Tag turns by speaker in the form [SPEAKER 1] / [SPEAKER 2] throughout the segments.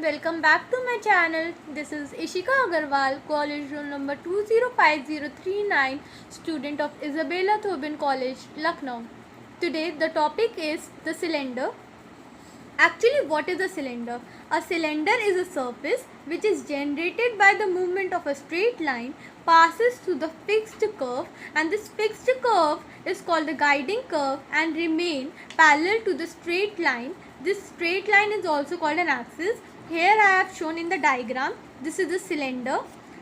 [SPEAKER 1] welcome back to my channel. This is Ishika Agarwal, college roll number 205039, student of Isabella Thoban College, Lucknow. Today the topic is the cylinder. Actually, what is a cylinder? A cylinder is a surface which is generated by the movement of a straight line, passes through the fixed curve, and this fixed curve is called the guiding curve and remain parallel to the straight line. This straight line is also called an axis. Here I have shown in the diagram, this is the cylinder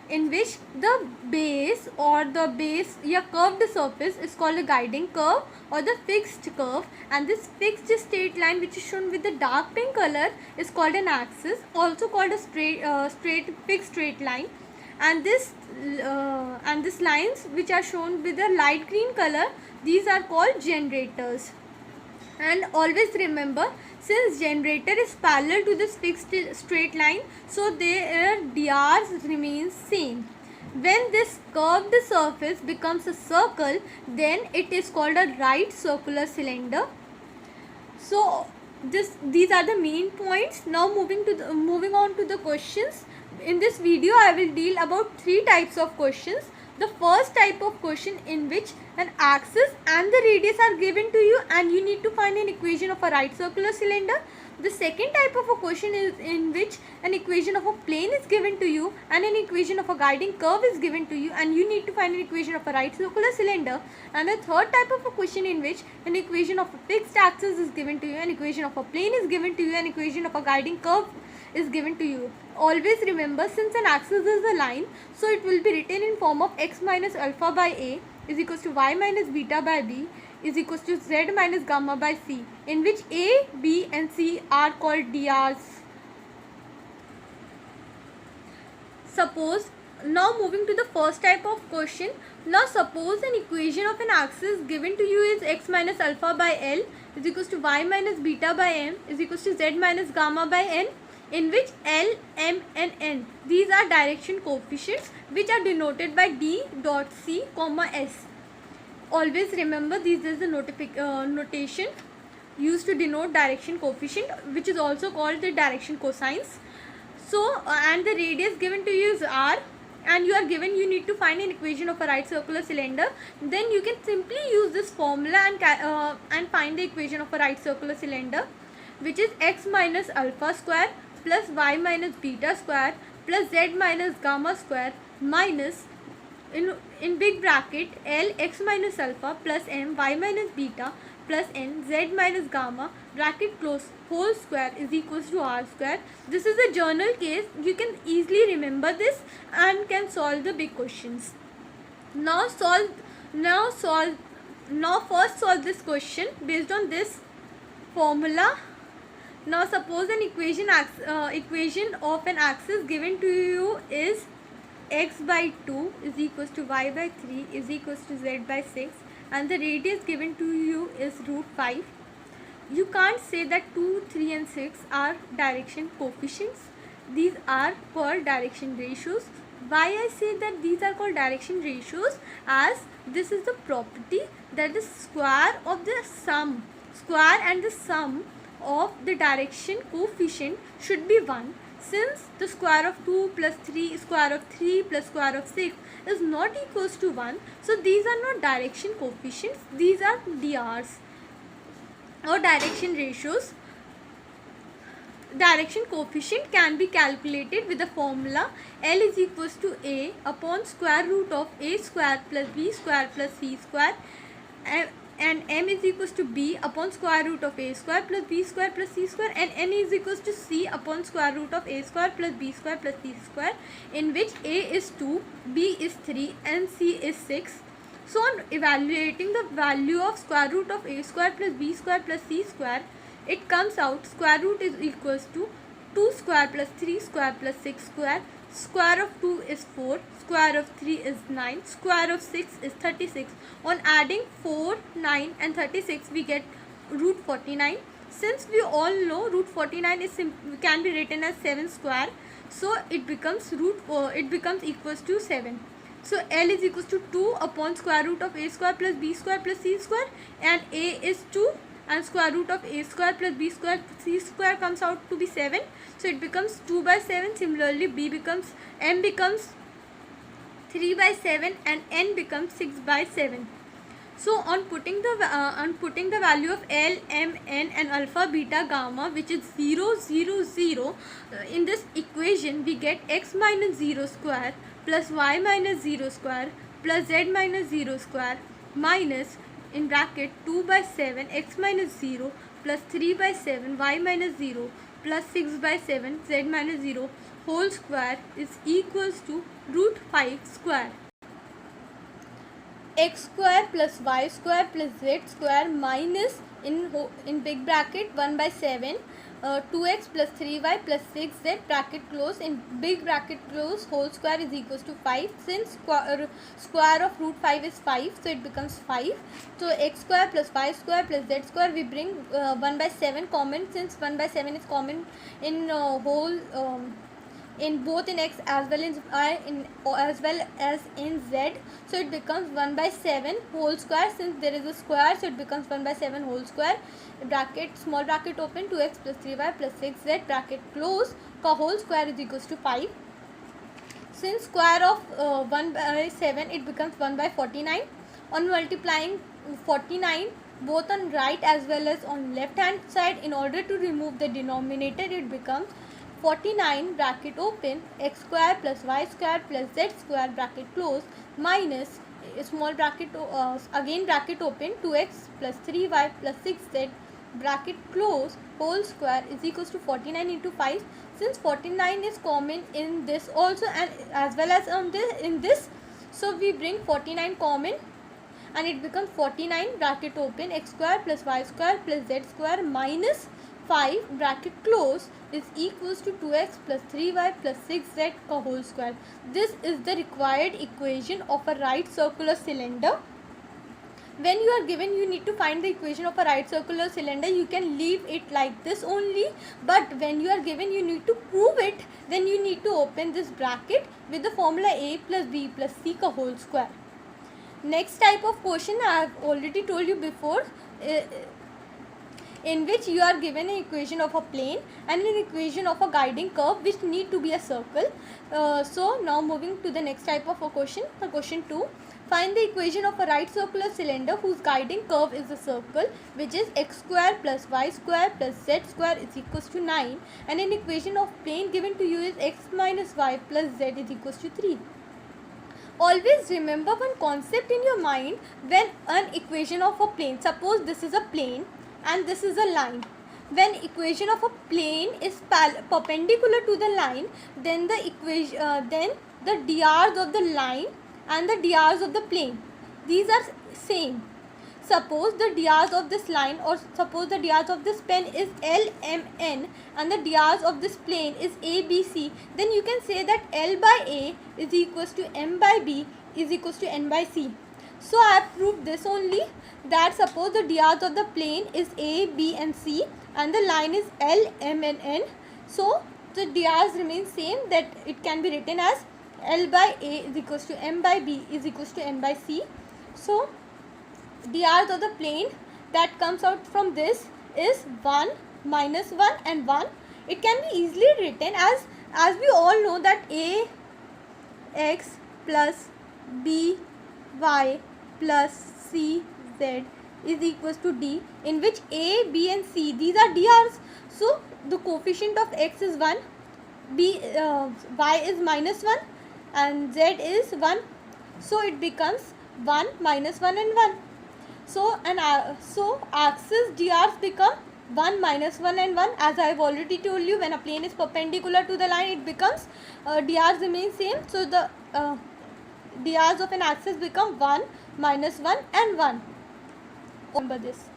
[SPEAKER 1] in which the base curved surface is called a guiding curve or the fixed curve, and this fixed straight line which is shown with the dark pink color is called an axis, also called a fixed straight line, and this lines which are shown with the light green color, these are called generators. And always remember, since generator is parallel to this fixed straight line, so their drs remains same. When this curved surface becomes a circle, then it is called a right circular cylinder. So these are the main points. Now moving on to the questions. In this video I will deal about three types of questions. The first type of question in which an axis and the radius are given to you and you need to find an equation of a right circular cylinder. The second type of a question is in which an equation of a plane is given to you and an equation of a guiding curve is given to you and you need to find an equation of a right circular cylinder. And the third type of a question in which an equation of a fixed axis is given to you, an equation of a plane is given to you, an equation of a guiding curve is given to you. Always remember, since an axis is a line, so it will be written in form of x minus alpha by a is equals to y minus beta by b is equals to z minus gamma by c, in which a, b and c are called drs. Now moving to the first type of question. Now suppose an equation of an axis given to you is x minus alpha by l is equals to y minus beta by m is equals to z minus gamma by n, in which L, M and N, these are direction coefficients which are denoted by D dot C comma S. Always remember, this is the notation used to denote direction coefficient, which is also called the direction cosines. So and the radius given to you is R, and you are given you need to find an equation of a right circular cylinder. Then you can simply use this formula and find the equation of a right circular cylinder, which is x minus alpha square plus y minus beta square plus z minus gamma square minus in big bracket L x minus alpha plus m y minus beta plus n z minus gamma bracket close whole square is equals to r square. This is a journal case. You can easily remember this and can solve the big questions. Now first solve this question based on this formula. Now suppose an equation of an axis given to you is x by 2 is equals to y by 3 is equals to z by 6 and the radius given to you is root 5. You can't say that 2, 3 and 6 are direction coefficients. These are called direction ratios. Why I say that these are called direction ratios? As this is the property that the square and the sum of the direction coefficient should be 1. Since the square of 2 plus 3 square of 3 plus square of 6 is not equals to 1, so these are not direction coefficients, these are drs or direction ratios. Direction coefficient can be calculated with the formula L is equals to A upon square root of A square plus B square plus C square, and m is equals to b upon square root of a square plus b square plus c square, and n is equals to c upon square root of a square plus b square plus c square, in which a is 2, b is 3 and c is 6. So on evaluating the value of square root of a square plus b square plus c square, it comes out square root is equals to 2 square plus 3 square plus 6 square, square of 2 is 4, square of 3 is 9, square of 6 is 36. On adding 4, 9 and 36 we get root 49. Since we all know root 49 can be written as 7 square, so it becomes equals to 7. So L is equals to 2 upon square root of a square plus b square plus c square, and a is 2 and square root of a square plus b square, c square comes out to be 7. So it becomes 2 by 7. Similarly, m becomes 3 by 7 and n becomes 6 by 7. So on putting the value of L, M, N and alpha, beta, gamma, which is 0, 0, 0, in this equation we get x minus 0 square plus y minus 0 square plus z minus 0 square minus in bracket 2 by 7 x minus 0 plus 3 by 7 y minus 0 plus 6 by 7 z minus 0 whole square is equals to root 5 square. X square plus y square plus z square minus in big bracket 1 by 7 2x plus 3y plus 6z bracket close, in big bracket close, whole square is equals to 5. Since square of root 5 is 5, so it becomes 5. So x square plus y square plus z square, we bring 1 by 7 common, since 1 by 7 is common in whole in both in x as well as in z, so it becomes 1 by 7 whole square. Since there is a square, so it becomes 1 by 7 whole square, bracket small bracket open, 2x plus 3y plus 6z bracket close का whole square is equals to 5. Since square of 1 by 7, it becomes 1 by 49. On multiplying 49 both on right as well as on left hand side, in order to remove the denominator, it becomes 49 bracket open x square plus y square plus z square bracket close minus small bracket again bracket open 2x plus 3y plus 6z bracket close whole square is equals to 49 into 5. Since 49 is common in this also and as well as on this in this, so we bring 49 common and it becomes 49 bracket open x square plus y square plus z square minus 5 bracket close is equals to 2x plus 3y plus 6z का whole square. This is the required equation of a right circular cylinder. When you are given, you need to find the equation of a right circular cylinder, you can leave it like this only, but when you are given, you need to prove it, then you need to open this bracket with the formula a plus b plus c का whole square. Next type of question I have already told you before, in which you are given an equation of a plane and an equation of a guiding curve which need to be a circle. So now moving to the next type of a question, question 2. Find the equation of a right circular cylinder whose guiding curve is a circle, which is x square plus y square plus z square is equals to 9, and an equation of plane given to you is x minus y plus z is equals to 3. Always remember one concept in your mind when an equation of a plane, suppose this is a plane and this is a line. When equation of a plane is perpendicular to the line, then the equation then the dr's of the line and the dr's of the plane, these are same. Suppose the dr's of this line or suppose the dr's of this pen is L, M, N and the dr's of this plane is A, B, C, then you can say that L by A is equals to M by B is equals to N by C. So I have proved this only, that suppose the dr's of the plane is A, B and C and the line is L, M and N. So the dr's remain same, that it can be written as L by A is equals to M by B is equals to N by C. So dr's of the plane that comes out from this is 1, minus 1 and 1. It can be easily written as we all know that A x plus B y plus C z is equals to D, in which A, B and C, these are dr's. So the coefficient of x is 1, y is minus 1 and z is 1. So it becomes 1, minus 1 and 1. So axis dr's become 1, minus 1 and 1. As I have already told you, when a plane is perpendicular to the line, it becomes dr's remain same. So the dr's of an axis become 1, minus 1 and 1. Remember this.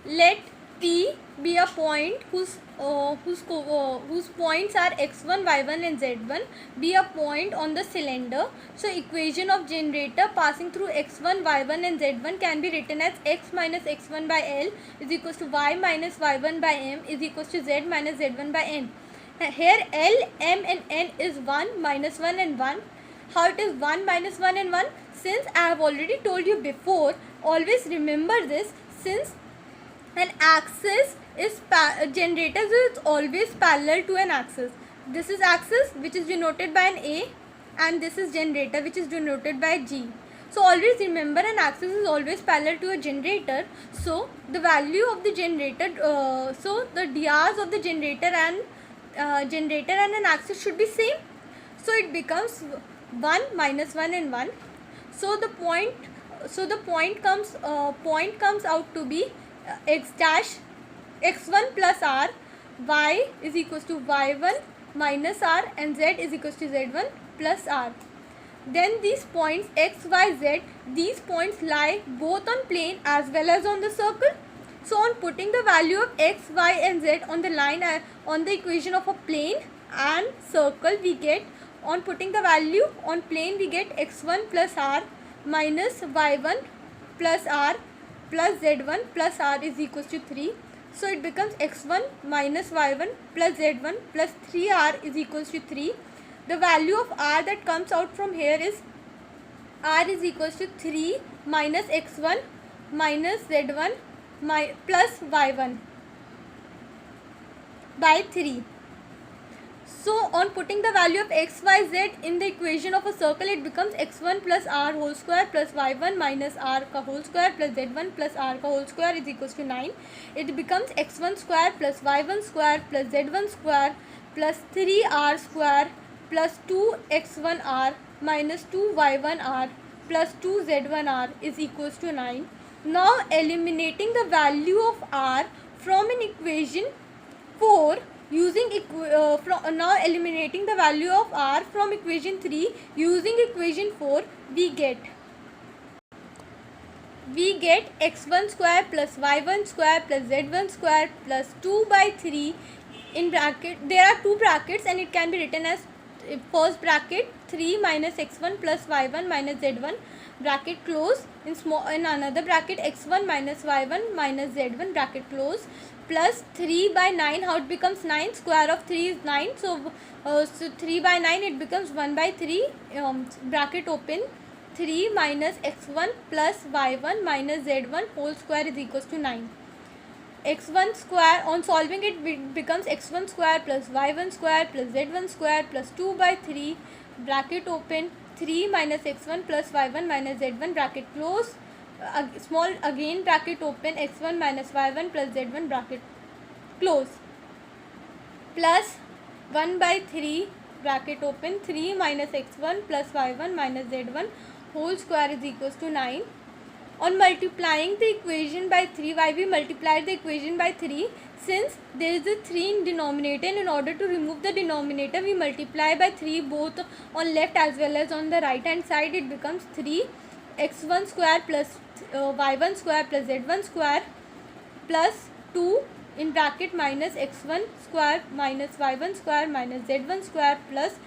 [SPEAKER 1] Let P be a point whose points are x1, y1 and z1, be a point on the cylinder. So equation of generator passing through x1, y1 and z1 can be written as x minus x1 by L is equals to y minus y1 by M is equals to z minus z1 by N. Here L, M and N is 1, minus 1 and 1. How it is 1, minus 1 and 1? Since I have already told you before, always remember this, since An axis is generators is always parallel to an axis. This is axis which is denoted by an A, and this is generator which is denoted by G. So always remember, an axis is always parallel to a generator. So the value of the generator, so the dias of the generator and an axis should be same. So it becomes 1 minus 1 and 1. So the point comes out to be x dash x1 plus r, y is equals to y1 minus r, and z is equals to z1 plus r. Then these points x, y, z, these points lie both on plane as well as on the circle. So on putting the value of x, y and z on the line on the equation of a plane and circle, we get, on putting the value on plane, we get x1 plus r minus y1 plus r plus z1 plus r is equals to 3. So it becomes x1 minus y1 plus z1 plus 3r is equals to 3. The value of r that comes out from here is r is equals to 3 minus x1 minus z1 plus y1 by 3. So on putting the value of x, y, z in the equation of a circle, it becomes x1 plus r whole square plus y1 minus r ka whole square plus z1 plus r ka whole square is equals to 9. It becomes x1 square plus y1 square plus z1 square plus 3r square plus 2x1r minus 2y1r plus 2z1r is equals to 9. Now eliminating the value of r from an equation 4 using now eliminating the value of r from equation 3 using equation 4, we get x1 square plus y1 square plus z1 square plus 2 by 3 in bracket. There are two brackets and it can be written as first bracket 3 minus x1 plus y1 minus z1 bracket close, in another bracket x1 minus y1 minus z1 bracket close, plus 3 by 9. How it becomes 9? Square of 3 is 9. So 3 by 9 it becomes 1 by 3, bracket open, 3 minus x1 plus y1 minus z1 whole square is equals to 9. x1 square, on solving it becomes x1 square plus y1 square plus z1 square plus 2 by 3 bracket open, 3 minus x1 plus y1 minus z1 bracket close, small again bracket open, x1 minus y1 plus z1 bracket close, plus 1 by 3 bracket open, 3 minus x1 plus y1 minus z1 whole square is equals to 9. On multiplying the equation by 3, why we multiplied the equation by 3? Since there is a 3 in denominator, and in order to remove the denominator, we multiply by 3 both on left as well as on the right hand side. It becomes 3 x1 square plus y1 square plus z1 square plus 2 in bracket minus x1 square minus y1 square minus z1 square plus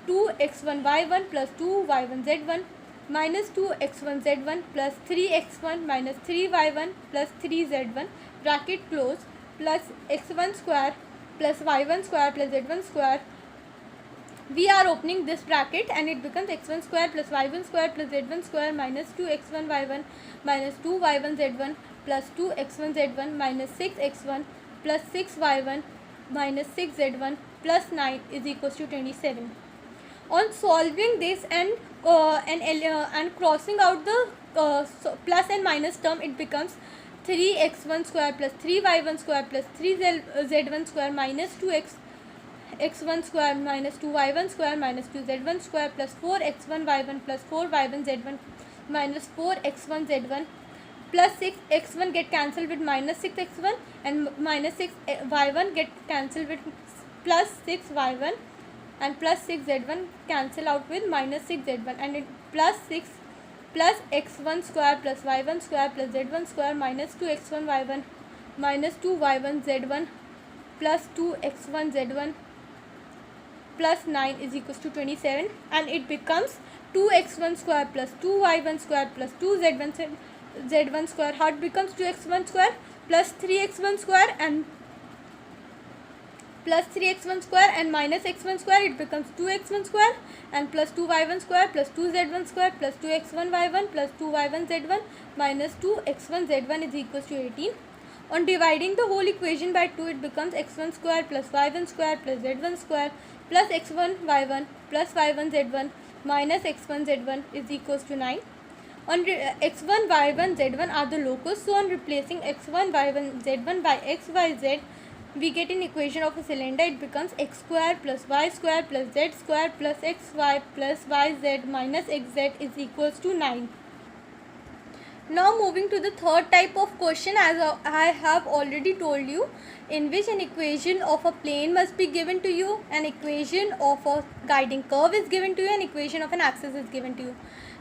[SPEAKER 1] 2 x1 y1 plus 2 y1 z1 minus 2 x1 z1 plus 3 x1 minus 3 y1 plus 3 z1 bracket close, plus x1 square plus y1 square plus z1 square. We are opening this bracket and it becomes x1 square plus y1 square plus z1 square minus 2 x1 y1 minus 2 y1 z1 plus 2 x1 z1 minus 6 x1 plus 6 y1 minus 6 z1 plus 9 is equals to 27. On solving this and crossing out the plus and minus term, it becomes 3x1 square plus 3y1 square plus 3z1 square minus 2x1 square minus 2y1 square minus 2z1 square plus 4x1 y1 plus 4y1 z1 minus 4x1 z1 plus 6x1 get cancelled with minus 6x1, and minus 6y1 get cancelled with plus 6y1, and plus 6z1 cancel out with minus 6z1, and it plus 6 plus x1 square plus y1 square plus z1 square minus 2x1 y1 minus 2y1 z1 plus 2x1 z1 plus 9 is equals to 27, and it becomes 2x1 square plus 2y1 square plus 2z1 square. How it becomes 2x1 square plus 3x1 square and plus 3x1 square and minus x1 square, it becomes 2x1 square, and plus 2y1 square plus 2z1 square plus 2x1 y1 plus 2y1 z1 minus 2x1 z1 is equals to 18. On dividing the whole equation by 2, it becomes x1 square plus y1 square plus z1 square plus x1 y1 plus y1 z1 minus x1 z1 is equals to 9. On x1 y1 z1 are the locus, so on replacing x1 y1 z1 by x y z, we get an equation of a cylinder. It becomes x square plus y square plus z square plus xy plus yz minus xz is equals to 9. Now moving to the third type of question, as I have already told you, in which an equation of a plane must be given to you, an equation of a guiding curve is given to you, an equation of an axis is given to you.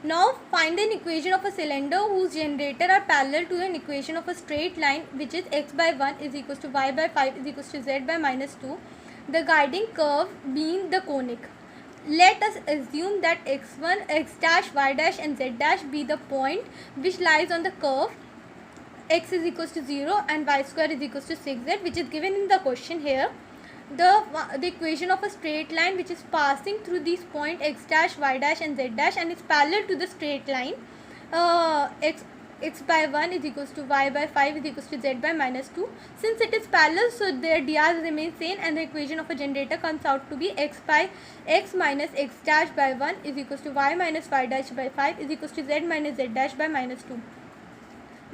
[SPEAKER 1] Now find an equation of a cylinder whose generator are parallel to an equation of a straight line, which is x by 1 is equals to y by 5 is equals to z by minus 2, the guiding curve being the conic. Let us assume that x1, x dash, y dash and z dash be the point which lies on the curve x is equals to 0 and y square is equals to 6z, which is given in the question here. The equation of a straight line which is passing through these point x dash, y dash and z dash and is parallel to the straight line, x by 1 is equals to y by 5 is equals to z by minus 2. Since it is parallel, so their drs remain same and the equation of a generator comes out to be x by x minus x dash by 1 is equals to y minus y dash by 5 is equals to z minus z dash by minus 2.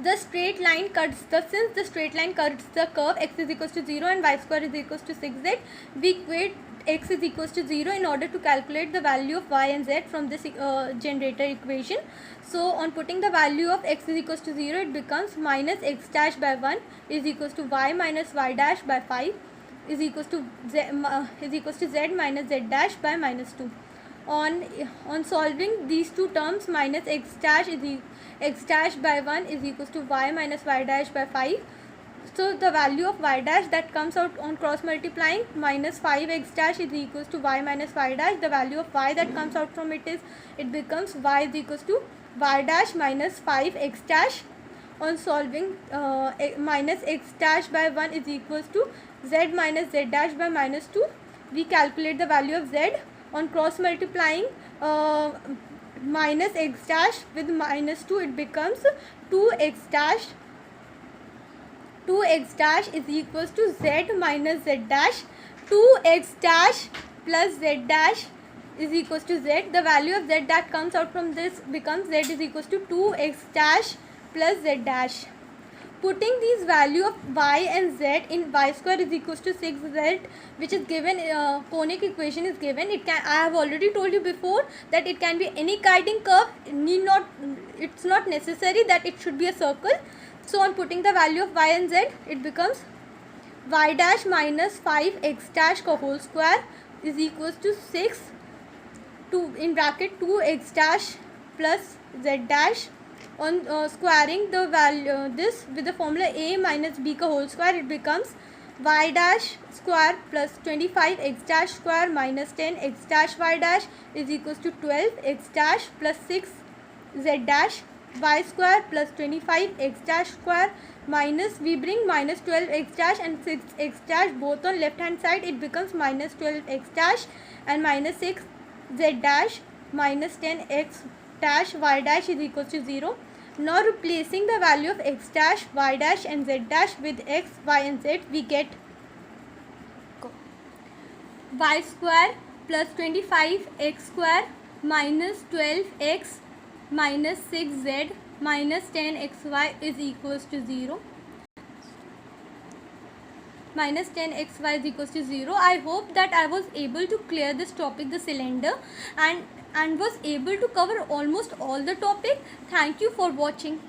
[SPEAKER 1] Since the straight line cuts the curve x is equals to 0 and y square is equals to 6z, we equate x is equals to 0 in order to calculate the value of y and z from this generator equation. So on putting the value of x is equals to 0, it becomes minus x dash by 1 is equals to y minus y dash by 5 is equals to z minus z dash by minus 2. On solving these two terms, minus x dash by 1 is equals to y minus y dash by 5. So the value of y dash that comes out on cross multiplying, minus 5x dash is equals to y minus y dash. The value of y that comes out from it becomes y is equals to y dash minus 5x dash. On solving, minus x dash by 1 is equals to z minus z dash by minus 2. We calculate the value of z. On cross multiplying, minus x dash with minus 2, it becomes 2x dash. 2x dash is equals to z minus z dash. 2x dash plus z dash is equals to z. The value of z that comes out from this becomes z is equals to 2x dash plus z dash. Putting these value of y and z in y square is equals to 6z, which is given, conic equation is given. I have already told you before that it can be any guiding curve. It's not necessary that it should be a circle. So on putting the value of y and z, it becomes y dash minus 5x dash ka whole square is equals to 6 in bracket 2x dash plus z dash. On squaring the value this with the formula a minus b ka whole square, it becomes y dash square plus 25x dash square minus 10x dash y dash is equals to 12x dash plus 6z dash y square plus 25x dash square minus, we bring minus 12x dash and 6x dash both on left hand side, it becomes minus 12x dash and minus 6z dash minus 10x dash y dash is equals to 0. Now replacing the value of x dash, y dash and z dash with x, y and z, we get y square plus 25x square minus 12x minus 6z minus 10xy is equals to 0. Minus 10xy is equals to 0. I hope that I was able to clear this topic, the cylinder, and was able to cover almost all the topic. Thank you for watching.